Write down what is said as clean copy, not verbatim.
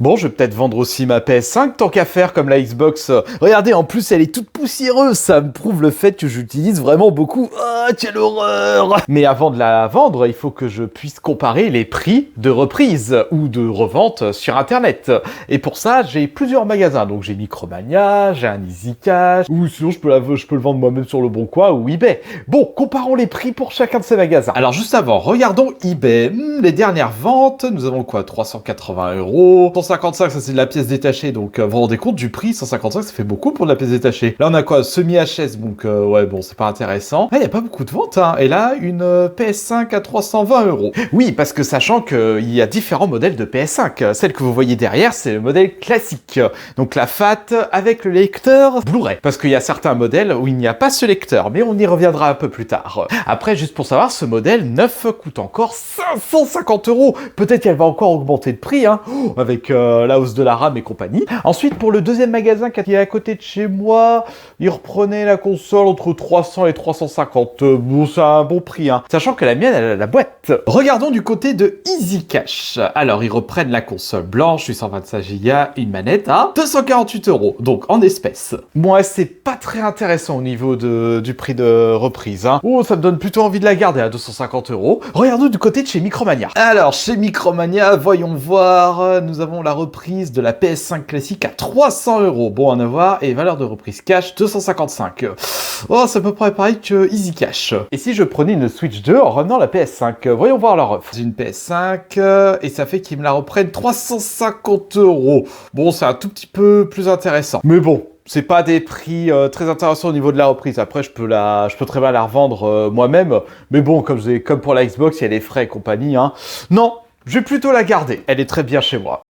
Bon, je vais peut-être vendre aussi ma PS5, tant qu'à faire comme la Xbox. Regardez, en plus, elle est toute poussiéreuse. Ça me prouve le fait que j'utilise vraiment beaucoup. Ah, quelle horreur! Mais avant de la vendre, il faut que je puisse comparer les prix de reprise ou de revente sur Internet. Et pour ça, j'ai plusieurs magasins. Donc, j'ai Micromania, j'ai un EasyCash, ou sinon, je peux le vendre moi-même sur Le Bon Coin ou eBay. Bon, comparons les prix pour chacun de ces magasins. Alors, juste avant, regardons eBay. Les dernières ventes, nous avons quoi? 380 €. 155, ça c'est de la pièce détachée, donc vous vous rendez compte du prix, 155 ça fait beaucoup pour de la pièce détachée. Là on a quoi? Semi-HS, donc ouais bon c'est pas intéressant. Là il n'y a pas beaucoup de ventes, hein. Et là une PS5 à 320 €. Oui, parce que sachant qu'il y a différents modèles de PS5. Celle que vous voyez derrière, c'est le modèle classique. Donc la FAT avec le lecteur Blu-ray. Parce qu'il y a certains modèles où il n'y a pas ce lecteur, mais on y reviendra un peu plus tard. Après, juste pour savoir, ce modèle neuf coûte encore 550 €. Peut-être qu'elle va encore augmenter de prix, hein, avec la hausse de la RAM et compagnie. Ensuite, pour le deuxième magasin qui est à côté de chez moi, il reprenait la console entre 300 et 350. Bon, c'est un bon prix, hein. Sachant que la mienne, elle a la boîte. Regardons du côté de EasyCash. Alors, ils reprennent la console blanche, 825 Go, une manette à 248 €, donc en espèces. Moi, c'est pas très intéressant au niveau du prix de reprise, hein. Oh, ça me donne plutôt envie de la garder à 250 €. Regardons du côté de chez Micromania. Alors, chez Micromania, voyons voir, nous avons la reprise de la PS5 classique à 300 €. Bon à voir, et valeur de reprise cash 255. Oh, c'est à peu près pareil que EasyCash. Et si je prenais une Switch 2 en revenant la PS5, voyons voir leur offre. J'ai une PS5, et ça fait qu'ils me la reprennent 350 €. Bon, c'est un tout petit peu plus intéressant. Mais bon, c'est pas des prix très intéressants au niveau de la reprise. Après, je peux très bien la revendre moi-même. Mais bon, comme pour la Xbox, il y a les frais et compagnie, hein. Non, je vais plutôt la garder. Elle est très bien chez moi.